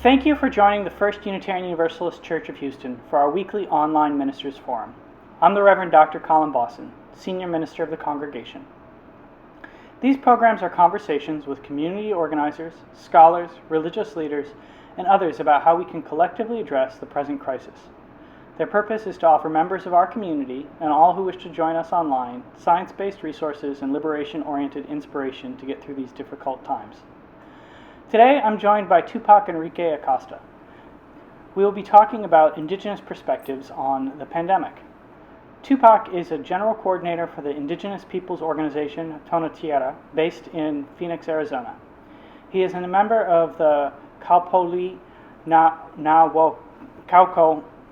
Thank you for joining the First Unitarian Universalist Church of Houston for our weekly online Ministers Forum. I'm the Reverend Dr. Colin Bossen, Senior Minister of the Congregation. These programs are conversations with community organizers, scholars, religious leaders, and others about how we can collectively address the present crisis. Their purpose is to offer members of our community and all who wish to join us online science-based resources and liberation-oriented inspiration to get through these difficult times. Today, I'm joined by Tupac Enrique Acosta. We will be talking about Indigenous perspectives on the pandemic. Tupac is a general coordinator for the Indigenous Peoples organization TONATIERRA, based in Phoenix, Arizona. He is a member of the Calpolli Nahuacalco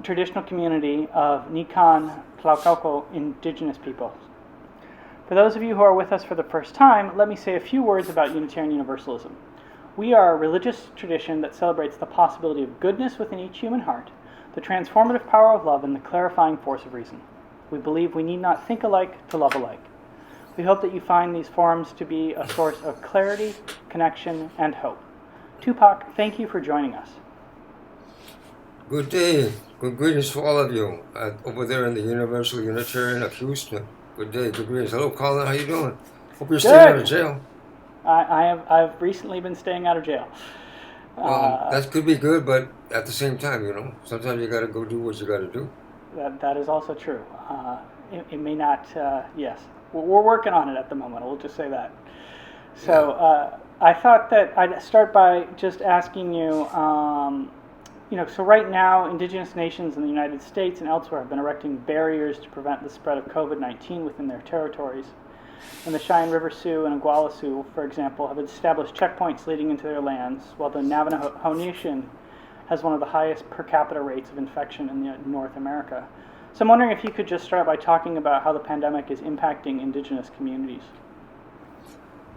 traditional community of Nican Tlaca Indigenous Peoples. For those of you who are with us for the first time, let me say a few words about Unitarian Universalism. We are a religious tradition that celebrates the possibility of goodness within each human heart, the transformative power of love, and the clarifying force of reason. We believe we need not think alike to love alike. We hope that you find these forums to be a source of clarity, connection, and hope. Tupac, thank you for joining us. Good day. Good greetings to all of you over there in the Universal Unitarian of Houston. Good day. Good greetings. Hello, Colin. How you doing? Hope you're staying out of jail. I've recently been staying out of jail. That could be good, but at the same time, sometimes you got to go do what you got to do. That is also true. It may not. Yes, we're working on it at the moment. We'll just say that. So I thought that I'd start by just asking you. So right now, indigenous nations in the United States and elsewhere have been erecting barriers to prevent the spread of COVID-19 within their territories. And the Cheyenne River Sioux and Oglala Sioux, for example, have established checkpoints leading into their lands, while the Navajo Nation has one of the highest per capita rates of infection in North America. So I'm wondering if you could just start by talking about how the pandemic is impacting indigenous communities.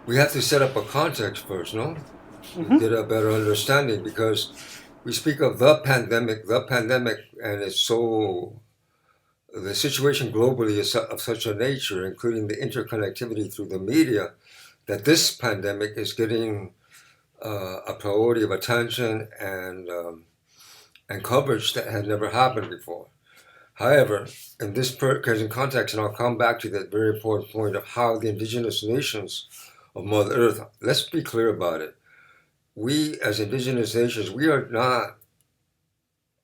We have to set up a context first, no? Mm-hmm. Get a better understanding, because we speak of the pandemic, and it's so... The situation globally is of such a nature, including the interconnectivity through the media, that this pandemic is getting a priority of attention and coverage that had never happened before. However, in this present context, and I'll come back to that very important point of how the indigenous nations of Mother Earth, let's be clear about it. We, as indigenous nations, we are not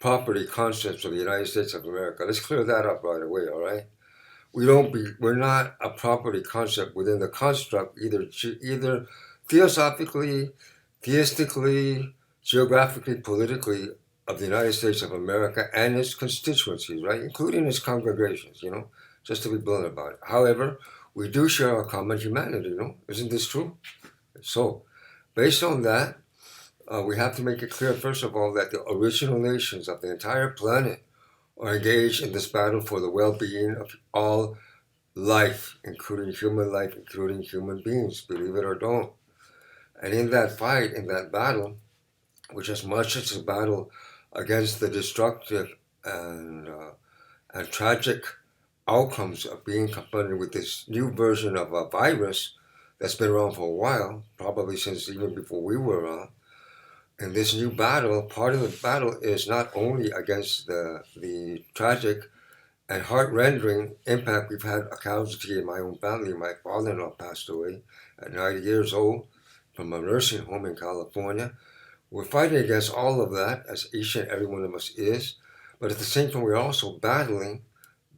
property concepts of the United States of America. Let's clear that up right away, all right? We're not a property concept within the construct, either theosophically, theistically, geographically, politically, of the United States of America and its constituencies, right? Including its congregations, just to be blunt about it. However, we do share a common humanity, Isn't this true? So, based on that, we have to make it clear, first of all, that the original nations of the entire planet are engaged in this battle for the well-being of all life, including human beings, believe it or don't. And in that fight, in that battle, which as much as a battle against the destructive and tragic outcomes of being confronted with this new version of a virus that's been around for a while, probably since even before we were around, in this new battle, part of the battle is not only against the tragic and heart-rending impact we've had a casualty in my own family. My father-in-law passed away at 90 years old from a nursing home in California. We're fighting against all of that, as each and every one of us is, but at the same time, we're also battling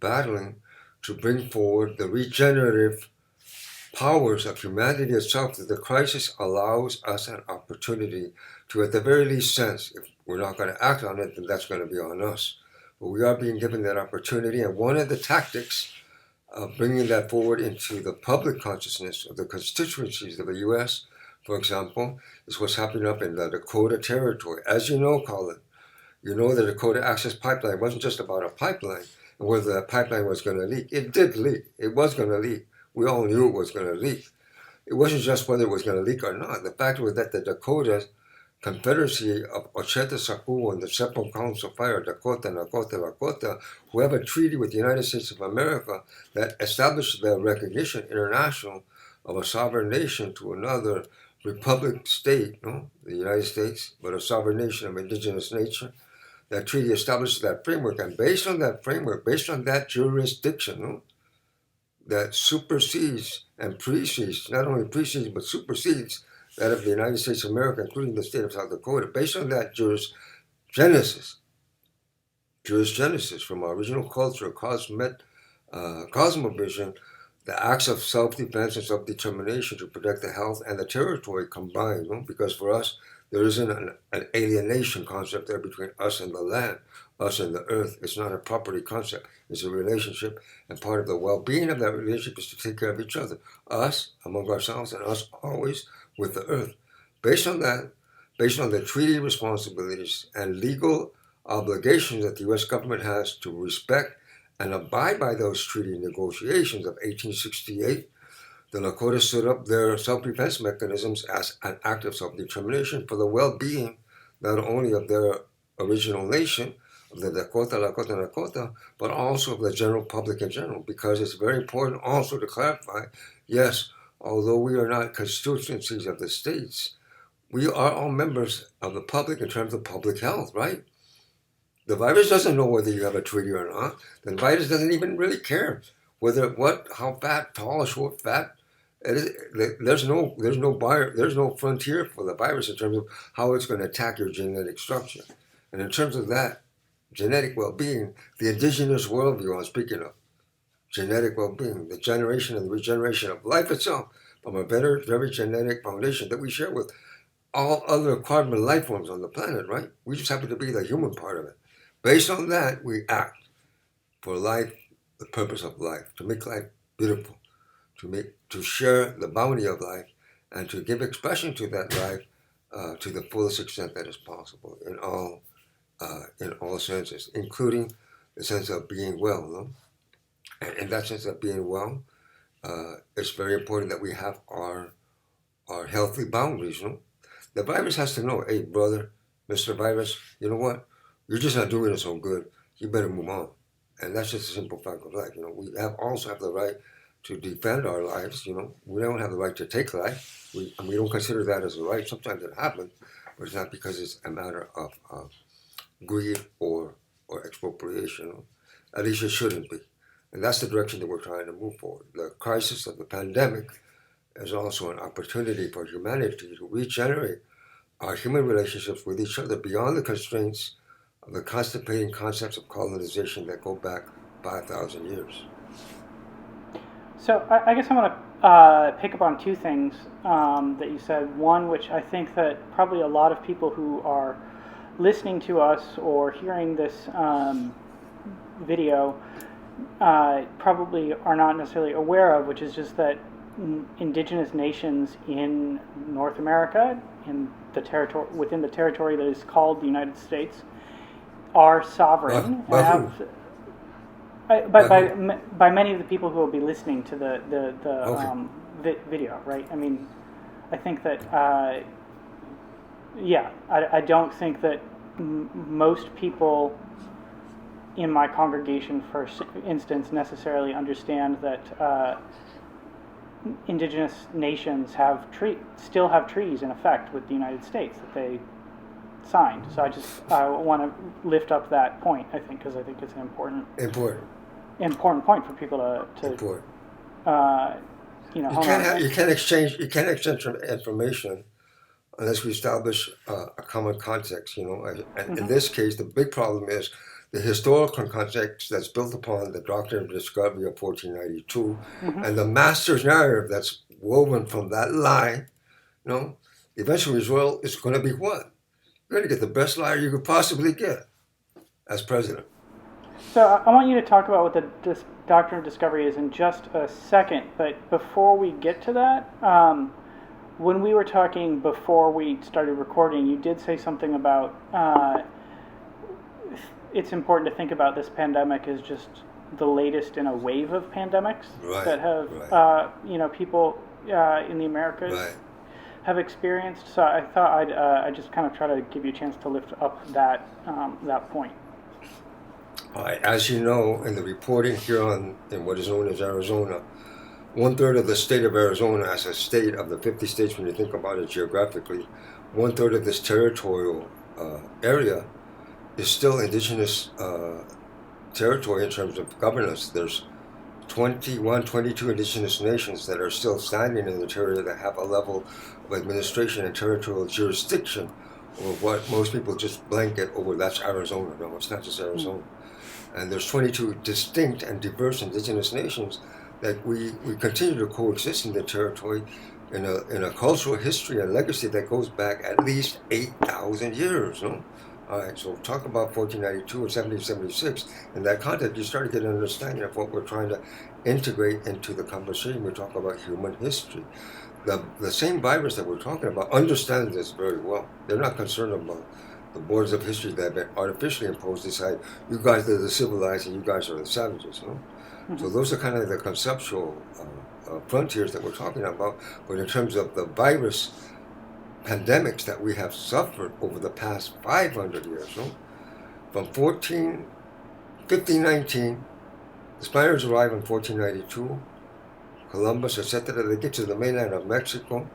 to bring forward the regenerative powers of humanity itself, that the crisis allows us an opportunity to, at the very least, sense. If we're not going to act on it, then that's going to be on us. But we are being given that opportunity, and one of the tactics of bringing that forward into the public consciousness of the constituencies of the U.S., for example, is what's happening up in the Dakota Territory. As you know, Colin, the Dakota Access Pipeline wasn't just about a pipeline and whether that pipeline was going to leak. It did leak. It was going to leak. We all knew it was going to leak. It wasn't just whether it was going to leak or not. The fact was that the Dakota Confederacy of Ocheta Sapu and the Sepon Council Fire, Dakota, Nakota, Lakota, who have a treaty with the United States of America that established the recognition international of a sovereign nation to another republic state, no, the United States, but a sovereign nation of indigenous nature. That treaty establishes that framework, and based on that framework, based on that jurisdiction, no, that supersedes and precedes, not only precedes but supersedes that of the United States of America, including the state of South Dakota, based on that jurisgenesis from our original culture, cosmovision, the acts of self-defense and self-determination to protect the health and the territory combined, no? Because for us, there isn't an alienation concept there between us and the land, us and the earth. It's not a property concept. It's a relationship, and part of the well-being of that relationship is to take care of each other, us among ourselves and us always with the earth. Based on that, based on the treaty responsibilities and legal obligations that the U.S. government has to respect and abide by those treaty negotiations of 1868, the Lakota stood up their self-defense mechanisms as an act of self-determination for the well-being not only of their original nation, of the Lakota, but also of the general public in general, because it's very important also to clarify, yes, although we are not constituencies of the states, we are all members of the public in terms of public health, right? The virus doesn't know whether you have a treaty or not. The virus doesn't even really care how fat, tall, short, fat. There's no frontier for the virus in terms of how it's going to attack your genetic structure. And in terms of that genetic well-being, the indigenous worldview I'm speaking of, genetic well-being, the generation and the regeneration of life itself from a very genetic foundation that we share with all other carbon life forms on the planet, right? We just happen to be the human part of it. Based on that, we act for life, the purpose of life, to make life beautiful, to share the bounty of life, and to give expression to that life to the fullest extent that is possible in all senses, including the sense of being well. No? And in that sense of being well, it's very important that we have our healthy boundaries. No? The virus has to know, hey, brother, Mr. Virus, you know what? You're just not doing it so good. You better move on. And that's just a simple fact of life. We also have the right to defend our lives. We don't have the right to take life. We don't consider that as a right. Sometimes it happens, but it's not because it's a matter of greed or expropriation. At least it shouldn't be. And that's the direction that we're trying to move forward. The crisis of the pandemic is also an opportunity for humanity to regenerate our human relationships with each other beyond the constraints of the constipating concepts of colonization that go back 5,000 years. So I guess I want to pick up on two things that you said. One, which I think that probably a lot of people who are listening to us or hearing this video probably are not necessarily aware of, which is just that indigenous nations in North America, within the territory that is called the United States, are sovereign. By many of the people who will be listening to the video, right? I mean, I think that I don't think that most people in my congregation, for instance, necessarily understand that indigenous nations still have treaties in effect with the United States that they signed. So I want to lift up that point, I think, because I think it's an important point for people to you can't exchange information unless we establish a common context. In this case, the big problem is the historical context that's built upon the Doctrine of Discovery of 1492, and the master's narrative that's woven from that lie. The eventual result is going to be what? You're going to get the best liar you could possibly get as president. So I want you to talk about what the Doctrine of Discovery is in just a second, but before we get to that, when we were talking before we started recording, you did say something about it's important to think about this pandemic as just the latest in a wave of pandemics that have people in the Americas have experienced. So I thought I'd just kind of try to give you a chance to lift up that point. As you know, in the reporting here in what is known as Arizona, 1/3 of the state of Arizona, as a state of the 50 states, when you think about it geographically, 1/3 of this territorial area is still indigenous territory in terms of governance. There's 21, 22 indigenous nations that are still standing in the territory that have a level of administration and territorial jurisdiction over what most people just blanket over. That's Arizona. No, it's not just Arizona. And there's 22 distinct and diverse indigenous nations that we continue to coexist in the territory in a cultural history and legacy that goes back at least 8,000 years. No? All right, so talk about 1492 and 1776. In that context, you start to get an understanding of what we're trying to integrate into the conversation. We talk about human history. The same virus that we're talking about understands this very well. They're not concerned about the borders of history that have been artificially imposed. Decide you guys are the civilized and you guys are the savages. No? Mm-hmm. So those are kind of the conceptual frontiers that we're talking about. But in terms of the virus pandemics that we have suffered over the past 500 years, no? From 1519, the Spaniards arrive in 1492, Columbus, etc. They get to the mainland of Mexico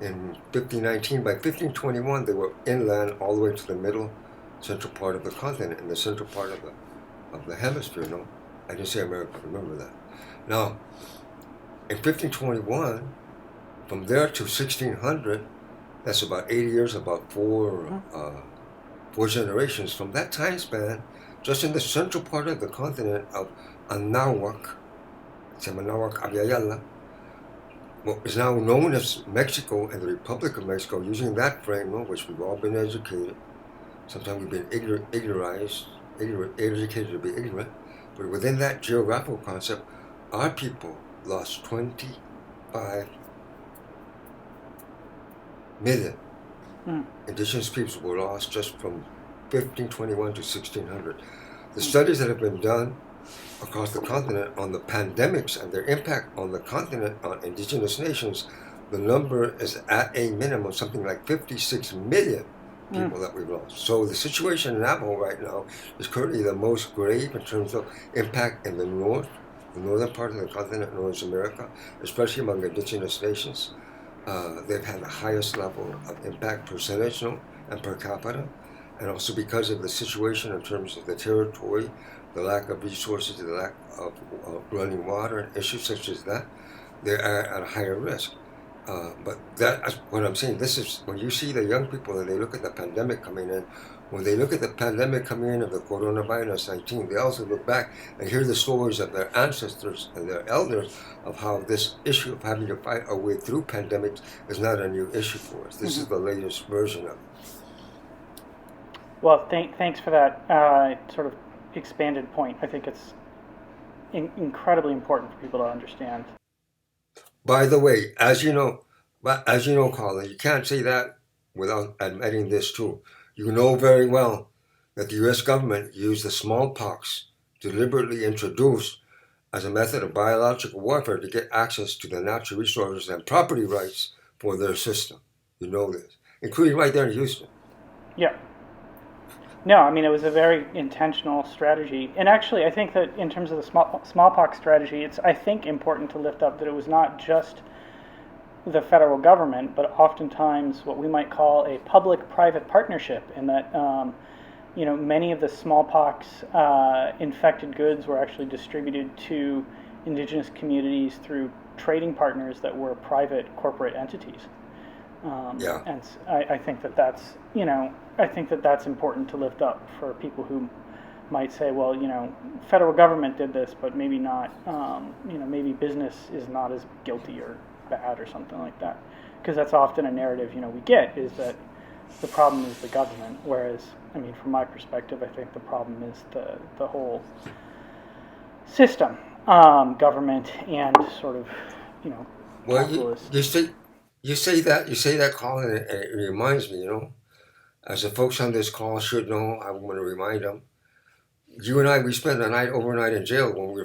in 1519. By 1521, they were inland all the way to the middle, central part of the continent, in the central part of the hemisphere. No, I didn't say America. Remember that. Now, in 1521, from there to 1600. That's about 80 years, about four generations. From that time span, just in the central part of the continent of Anahuac, what is now known as Mexico and the Republic of Mexico, using that framework, which we've all been educated. Sometimes we've been educated to be ignorant. But within that geographical concept, our people lost 25 million indigenous peoples were lost just from 1521 to 1600. The studies that have been done across the continent on the pandemics and their impact on the continent on indigenous nations, the number is at a minimum something like 56 million people that we've lost. So the situation in Navajo right now is currently the most grave in terms of impact in the northern part of the continent, North America, especially among indigenous nations. They've had the highest level of impact percentage and per capita, and also because of the situation in terms of the territory, the lack of resources, the lack of running water, and issues such as that, they are at a higher risk. But that's what I'm saying. This is when you see the young people and they look at the pandemic coming in. When they look at the pandemic coming in of the coronavirus 19, they also look back and hear the stories of their ancestors and their elders of how this issue of having to fight our way through pandemics is not a new issue for us. This is the latest version of it. Well, thanks for that sort of expanded point. I think it's incredibly important for people to understand. By the way, as you know, Colin, you can't say that without admitting this too. You know very well that the U.S. government used the smallpox deliberately introduced as a method of biological warfare to get access to the natural resources and property rights for their system. You know this, including right there in Houston. Yeah. No, I mean, it was a very intentional strategy. And actually, I think that in terms of the smallpox strategy, it's, I think, important to lift up that it was not just the federal government, but oftentimes what we might call a public-private partnership, in that many of the smallpox infected goods were actually distributed to indigenous communities through trading partners that were private corporate entities. And I think that's important to lift up for people who might say, well, federal government did this, but maybe not. Maybe business is not as guilty or bad or something like that, because that's often a narrative we get, is that the problem is the government, whereas I mean, from my perspective, I think the problem is the whole system, government and sort of capitalist. You say that, Colin, and it reminds me, as the folks on this call should know, I want to remind them. You and I, we spent a night overnight in jail when we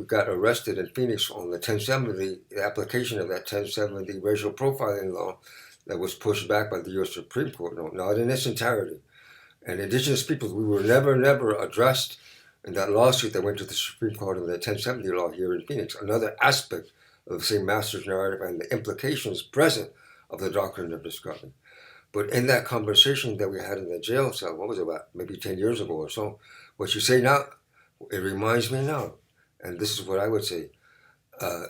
got arrested in Phoenix on the 1070, the application of that 1070 racial profiling law that was pushed back by the U.S. Supreme Court, not in its entirety. And indigenous peoples, we were never addressed in that lawsuit that went to the Supreme Court of the 1070 law here in Phoenix. Another aspect of the same master's narrative and the implications present of the doctrine of discovery. But in that conversation that we had in the jail cell, what was it, about maybe 10 years ago or so, what you say now, it reminds me now, and this is what I would say.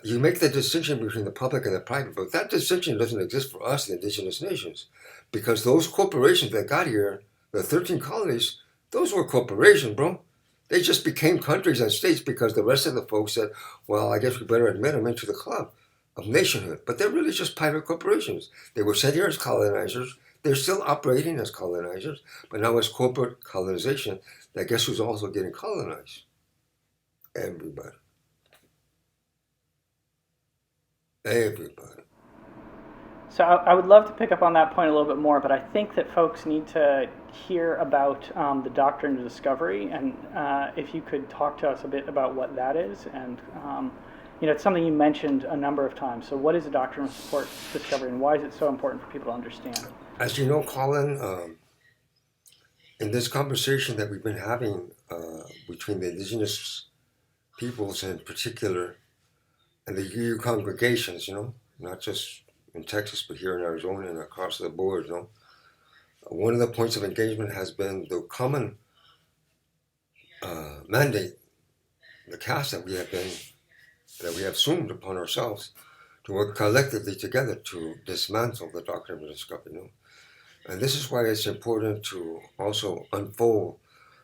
You make the distinction between the public and the private, but that distinction doesn't exist for us, the indigenous nations, because those corporations that got here, the 13 colonies, those were corporations, bro. They just became countries and states because the rest of the folks said, well, I guess we better admit them into the club of nationhood. But they're really just private corporations. They were sent here as colonizers. They're still operating as colonizers, but now as corporate colonization, I guess who's also getting colonized? Everybody. Everybody. So I would love to pick up on that point a little bit more, but I think that folks need to hear about the Doctrine of Discovery, and if you could talk to us a bit about what that is, and it's something you mentioned a number of times. So what is the Doctrine of Discovery, and why is it so important for people to understand? As you know, Colin, in this conversation that we've been having between the indigenous peoples in particular and the UU congregations, not just in Texas, but here in Arizona and across the board, one of the points of engagement has been the common mandate, the task that we have assumed upon ourselves to work collectively together to dismantle the doctrine of discovery. And this is why it's important to also unfold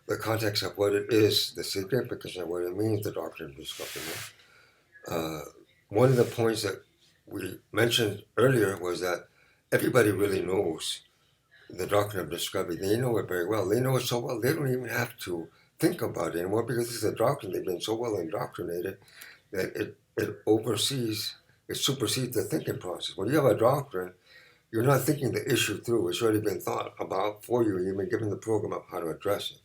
the context of what it is, the significance of what it means, the doctrine of discovery. One of the points that we mentioned earlier was that everybody really knows the doctrine of discovery. They know it very well. They know it so well, they don't even have to think about it anymore because it's a doctrine. They've been so well indoctrinated that it supersedes the thinking process. When you have a doctrine, you're not thinking the issue through. It's already been thought about for you. You've been given the program of how to address it.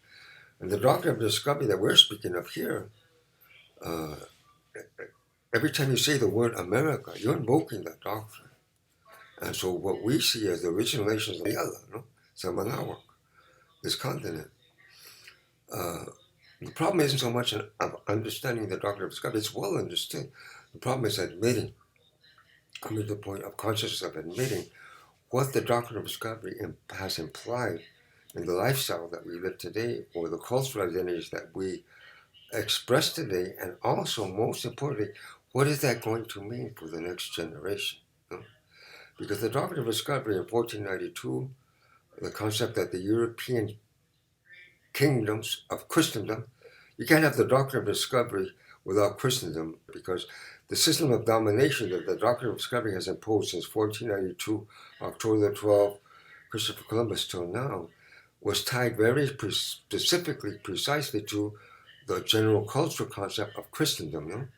And the doctrine of discovery that we're speaking of here, every time you say the word America, you're invoking that doctrine. And so what we see as the original nations of Yala, Samanawak, this continent, the problem isn't so much of understanding the doctrine of discovery. It's well understood. The problem is coming to the point of consciousness of admitting what the doctrine of discovery has implied in the lifestyle that we live today, or the cultural identities that we express today, and also, most importantly, what is that going to mean for the next generation? Because the doctrine of discovery in 1492, the concept that the European kingdoms of Christendom, you can't have the doctrine of discovery without Christendom, because the system of domination that the doctrine of discovery has imposed since 1492, October the 12th, Christopher Columbus till now, was tied very specifically, precisely to the general cultural concept of Christendom,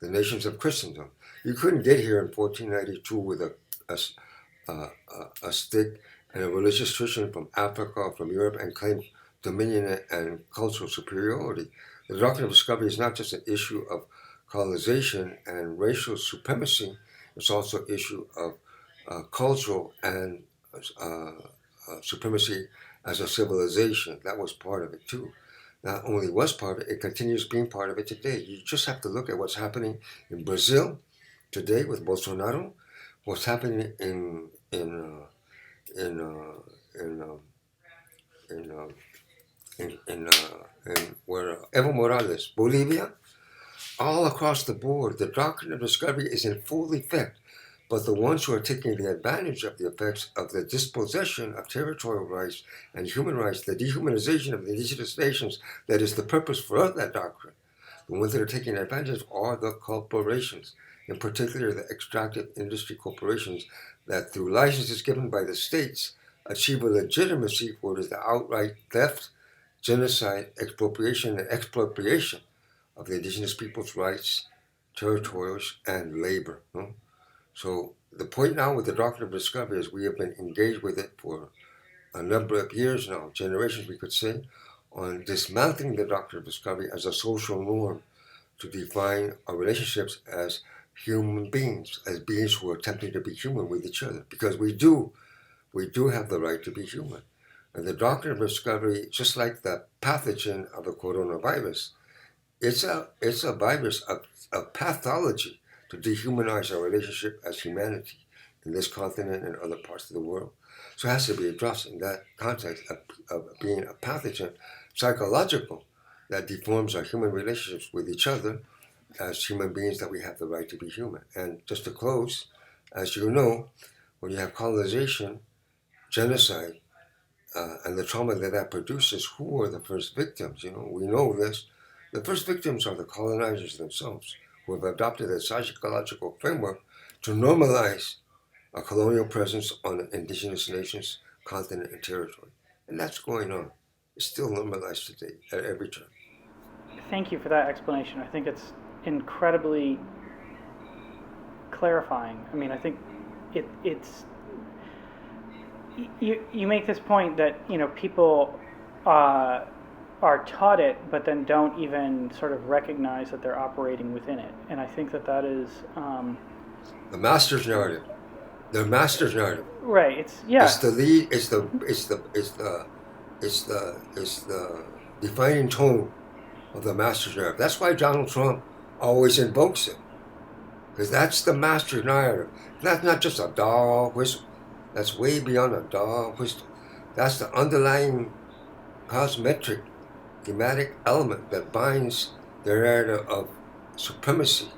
the nations of Christendom. You couldn't get here in 1492 with a stick and a religious tradition from Africa or from Europe and claim dominion and cultural superiority. The doctrine of discovery is not just an issue of colonization and racial supremacy, it's also an issue of cultural and supremacy as a civilization. That was part of it too. Not only was part of it, it continues being part of it today. You just have to look at what's happening in Brazil today with Bolsonaro, what's happening in where Evo Morales, Bolivia, all across the board. The doctrine of discovery is in full effect, but the ones who are taking the advantage of the effects of the dispossession of territorial rights and human rights, the dehumanization of the indigenous nations, that is the purpose for that doctrine. The ones that are taking advantage are the corporations, in particular the extractive industry corporations that through licenses given by the states achieve a legitimacy for what is the outright theft, genocide, expropriation, and expropriation of the indigenous people's rights, territories, and labor. So the point now with the doctrine of discovery is we have been engaged with it for a number of years now, generations we could say, on dismantling the doctrine of discovery as a social norm to define our relationships as human beings, as beings who are attempting to be human with each other, because we do have the right to be human. And the doctrine of discovery, just like the pathogen of the coronavirus, it's a virus of pathology to dehumanize our relationship as humanity in this continent and other parts of the world. So it has to be addressed in that context of being a pathogen, psychological, that deforms our human relationships with each other as human beings, that we have the right to be human. And just to close, as you know, when you have colonization, genocide, and the trauma that produces, who are the first victims? We know this. The first victims are the colonizers themselves, who have adopted a psychological framework to normalize a colonial presence on indigenous nations, continent, and territory. And that's going on. It's still normalized today at every turn. Thank you for that explanation. I think it's incredibly clarifying. I mean, I think it's you make this point that people are taught it, but then don't even sort of recognize that they're operating within it. And I think that is the master's narrative. The master's narrative. Right. It's the lead. It's the defining tone of the master's narrative. That's why Donald Trump always invokes it, because that's the master's narrative. That's not just a dog whistle. That's way beyond a dog whistle. That's the underlying cosmetic, thematic element that binds the narrative of supremacy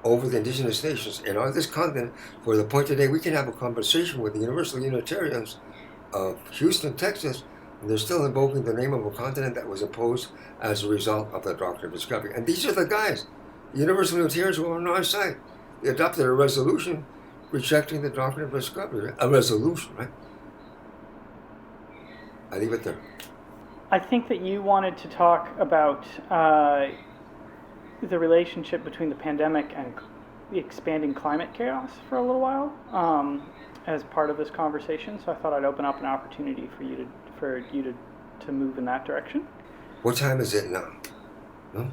over the indigenous nations. And on this continent, for the point today, we can have a conversation with the Universal Unitarians of Houston, Texas, and they're still invoking the name of a continent that was imposed as a result of the Doctrine of Discovery. And these are the guys, the Universal Unitarians, who are on our side. They adopted a resolution rejecting the Doctrine of Discovery. A resolution, right? I leave it there. I think that you wanted to talk about the relationship between the pandemic and the expanding climate chaos for a little while as part of this conversation. So I thought I'd open up an opportunity for you to move in that direction. What time is it now? No?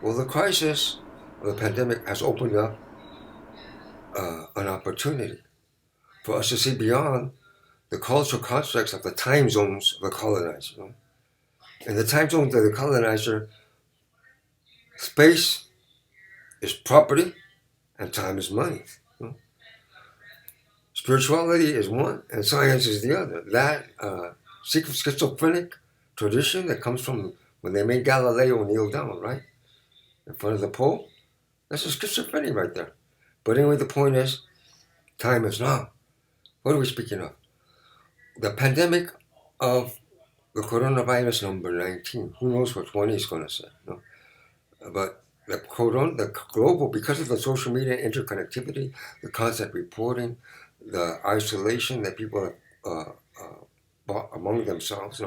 Well, the crisis of the pandemic has opened up an opportunity for us to see beyond the cultural constructs of the time zones of the colonizer. In the time zones of the colonizer, space is property and time is money. Spirituality is one and science is the other. That schizophrenic tradition that comes from when they made Galileo kneel down, right? In front of the pole. That's a schizophrenia right there. But anyway, the point is, time is now. What are we speaking of? The pandemic of the coronavirus number 19. Who knows what 20 is going to say? No? But the global, because of the social media interconnectivity, the constant reporting, the isolation that people have bought among themselves,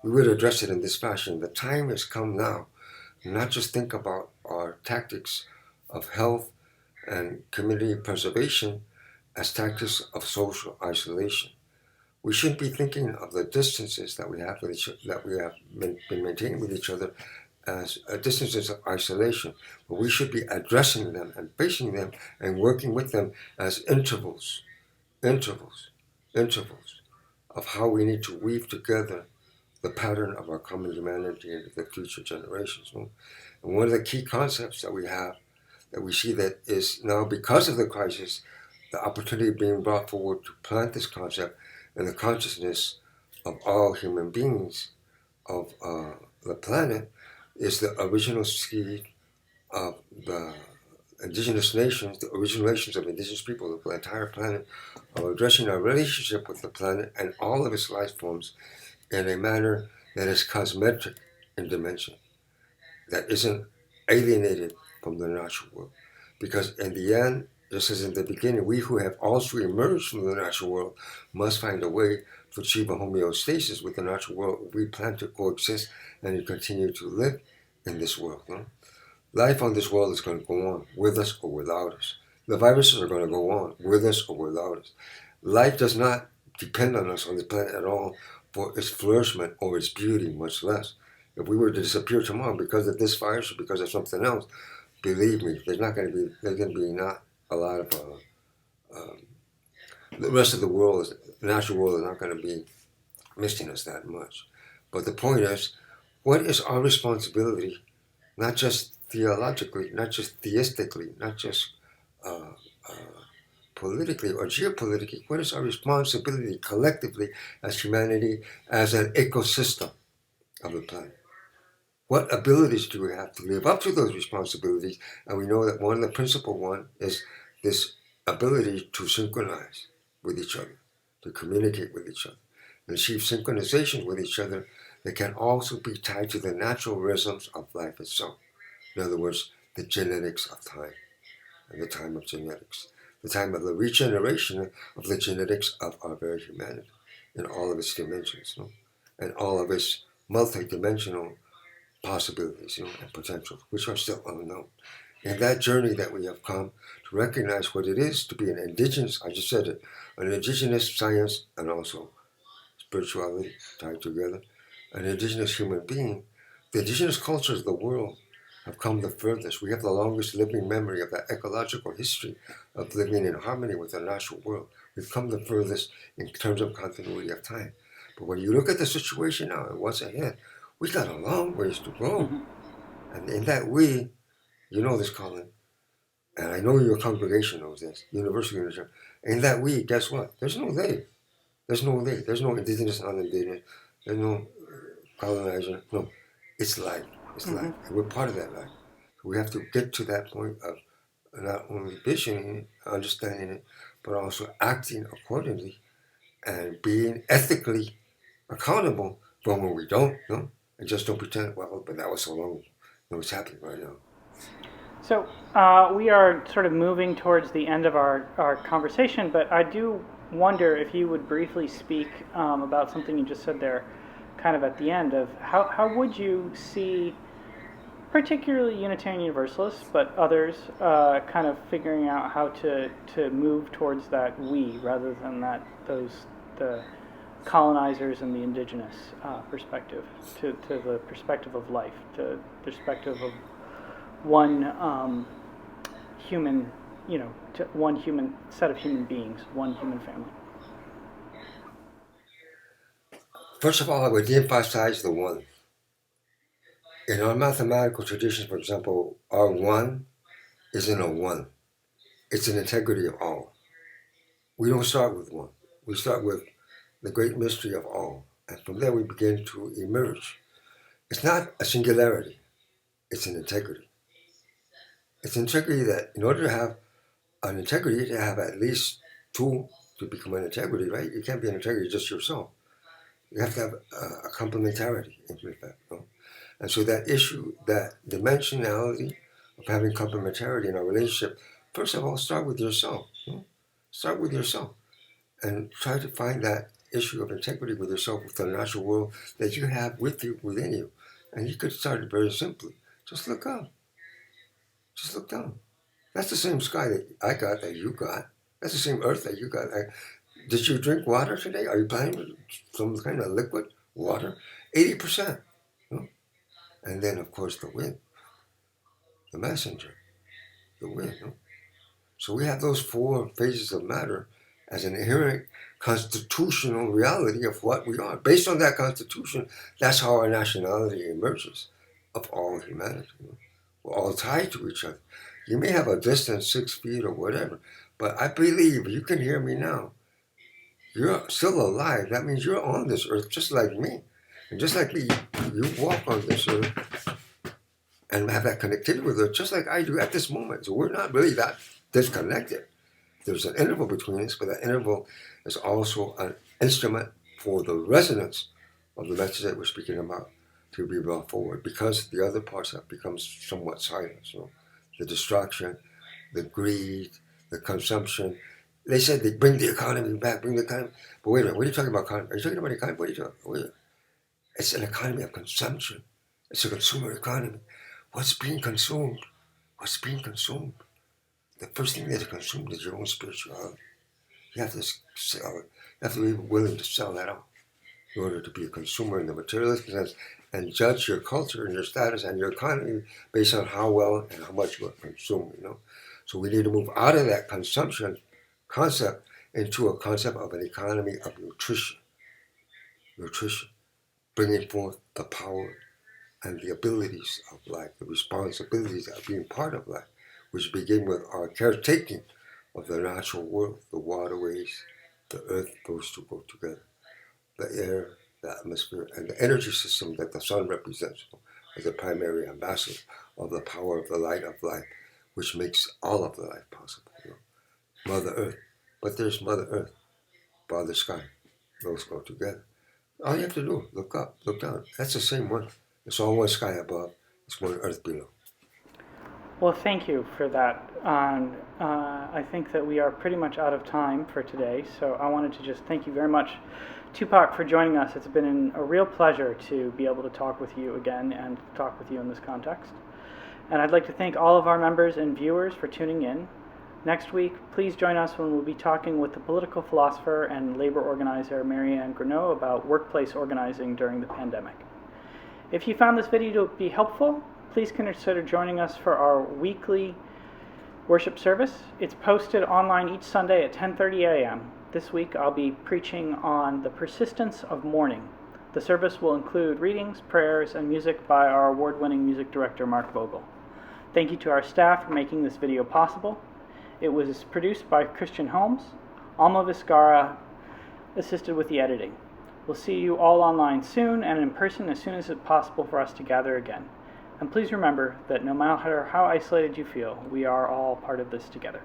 we would address it in this fashion. The time has come now, not just think about our tactics of health and community preservation as tactics of social isolation. We shouldn't be thinking of the distances that we have been maintaining with each other as distances of isolation, but we should be addressing them and facing them and working with them as intervals of how we need to weave together the pattern of our common humanity into the future generations. And one of the key concepts that we have, that we see that is now, because of the crisis, the opportunity being brought forward to plant this concept in the consciousness of all human beings of the planet, is the original seed of the indigenous nations, the original nations of indigenous people of the entire planet, of addressing our relationship with the planet and all of its life forms in a manner that is cosmetic in dimension, that isn't alienated from the natural world. Because in the end, just as in the beginning, we who have also emerged from the natural world must find a way to achieve a homeostasis with the natural world. We plan to coexist and to continue to live in this world. Life on this world is going to go on, with us or without us. The viruses are going to go on, with us or without us. Life does not depend on us on this planet at all for its flourishment or its beauty, much less. If we were to disappear tomorrow because of this virus or because of something else, believe me, there's going to be not a lot of the rest of the world, the natural world, is not going to be missing us that much. But the point is, what is our responsibility, not just theologically, not just theistically, not just uh, politically or geopolitically. What is our responsibility collectively as humanity, as an ecosystem of the planet? What abilities do we have to live up to those responsibilities? And we know that one of the principal one is this ability to synchronize with each other, to communicate with each other, and achieve synchronization with each other that can also be tied to the natural rhythms of life itself. In other words, the genetics of time and the time of genetics, the time of the regeneration of the genetics of our very humanity in all of its dimensions, and all of its multidimensional possibilities, and potentials, which are still unknown. In that journey that we have come to recognize what it is to be an indigenous, I just said it, an indigenous science and also spirituality tied together, an indigenous human being, the indigenous cultures of the world have come the furthest. We have the longest living memory of that ecological history of living in harmony with the natural world. We've come the furthest in terms of continuity of time. But when you look at the situation now and what's ahead, we got a long ways to go. And in that we, you know this, Colin, and I know your congregation knows this, Universal Unitarian, in that we, guess what? There's no they. There's no they. There's no indigenous, non-indigenous. There's no colonizer. No, it's life. It's life. And we're part of that life. So we have to get to that point of not only visioning it, understanding it, but also acting accordingly and being ethically accountable for when we don't, and just don't pretend, well, but that was so long ago. It's happening right now. So we are sort of moving towards the end of our conversation, but I do wonder if you would briefly speak about something you just said there, kind of at the end, of how would you see, particularly Unitarian Universalists, but others, kind of figuring out how to move towards that we rather than the colonizers and the indigenous perspective, to the perspective of life, to the perspective of one human, to one human set of human beings, one human family. First of all, I would emphasize the one. In our mathematical traditions, for example, our one isn't a one. It's an integrity of all. We don't start with one. We start with the great mystery of all. And from there we begin to emerge. It's not a singularity. It's an integrity. It's integrity that in order to have an integrity, to have at least two to become an integrity, right? You can't be an integrity just yourself. You have to have a complementarity in that. And so that issue, that dimensionality of having complementarity in our relationship, first of all, start with yourself. Start with yourself and try to find that issue of integrity with yourself, with the natural world that you have with you, within you. And you could start it very simply. Just look up. Just look down. That's the same sky that I got, that you got. That's the same earth that you got. Did you drink water today? Are you planning with some kind of liquid water? 80%. And then, of course, the wind, the messenger, the wind. So we have those four phases of matter as an inherent constitutional reality of what we are. Based on that constitution, that's how our nationality emerges of all humanity. We're all tied to each other. You may have a distance 6 feet or whatever, but I believe, you can hear me now, you're still alive. That means you're on this earth just like me. And just like me, you walk on this earth and have that connectivity with it just like I do at this moment. So we're not really that disconnected. There's an interval between us, but that interval is also an instrument for the resonance of the message that we're speaking about to be brought forward, because the other parts have become somewhat silent. The distraction, the greed, the consumption. They said they bring the economy back, bring the economy. But wait a minute, what are you talking about economy? Are you talking about economy? What are you talking about? Wait. It's an economy of consumption. It's a consumer economy. What's being consumed? What's being consumed? The first thing that is consumed is your own spirituality. You have to sell it. You have to be willing to sell that out in order to be a consumer in the materialistic sense and judge your culture and your status and your economy based on how well and how much you are consuming. So we need to move out of that consumption concept into a concept of an economy of nutrition. Bringing forth the power and the abilities of life, the responsibilities of being part of life, which begin with our caretaking of the natural world, the waterways, the earth, those two go together. The air, the atmosphere, and the energy system that the sun represents as a primary ambassador of the power of the light of life, which makes all of the life possible. Mother Earth. But there's Mother Earth, Father Sky. Those go together. All you have to do, look up, look down. That's the same one. It's all one sky above, it's one earth below. Well, thank you for that. I think that we are pretty much out of time for today, so I wanted to just thank you very much, Tupac, for joining us. It's been a real pleasure to be able to talk with you again and talk with you in this context. And I'd like to thank all of our members and viewers for tuning in. Next week, please join us when we'll be talking with the political philosopher and labor organizer Marianne Greneau about workplace organizing during the pandemic. If you found this video to be helpful, please consider joining us for our weekly worship service. It's posted online each Sunday at 10:30 a.m. This week I'll be preaching on the persistence of mourning. The service will include readings, prayers, and music by our award-winning music director Mark Vogel. Thank you to our staff for making this video possible. It was produced by Christian Holmes. Alma Vizcarra assisted with the editing. We'll see you all online soon and in person as soon as it's possible for us to gather again. And please remember that no matter how isolated you feel, we are all part of this together.